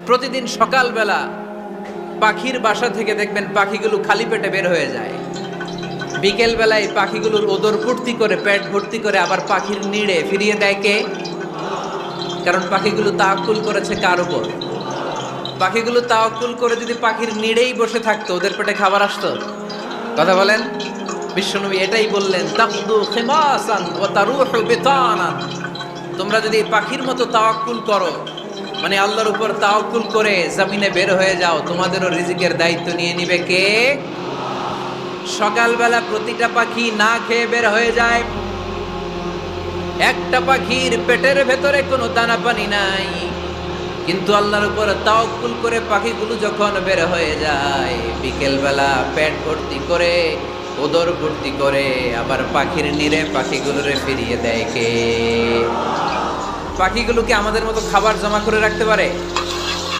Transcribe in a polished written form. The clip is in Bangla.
প্রতিদিন সকালবেলা পাখির বাসা থেকে দেখবেন পাখিগুলো খালি পেটে বের হয়ে যায়। বিকেল বেলায় পাখিগুলোর ওদর ভর্তি করে, পেট ভর্তি করে আবার পাখির নিড়ে ফিরিয়ে দেয় কে? কারণ পাখিগুলো তাওয়াক্কুল করেছে কার উপর? পাখিগুলো তাওয়াক্কুল করে যদি পাখির নিড়েই বসে থাকতো, ওদের পেটে খাবার আসতো? কথা বলেন। বিশ্বনবী এটাই বললেন, তাকদু খিমাসান ওয়া তারুহু বিতানান। তোমরা যদি পাখির মতো তাওয়াক্কুল করো, মানে আল্লাহর উপর তাওয়াক্কুল করে জমিনে বের হয়ে যাও, তোমাদেরও রিজিকের দায়িত্ব নিয়ে নিবে কে? সকালবেলা প্রতিটা পাখি না খেয়ে বের হয়ে যায়। একটা পাখির পেটের ভেতরে কোনো দানা পানি নাই, কিন্তু আল্লাহর উপর তাওয়াক্কুল করে পাখিগুলো যখন বের হয়ে যায়, বিকেলবেলা পেট ভর্তি করে, ওদর ভর্তি করে আবার পাখির নিরে পাখিগুলোরে ফিরিয়ে দেয় কে? পাখিগুলো কি আমাদের মতো খাবার জমা করে রাখতে পারে?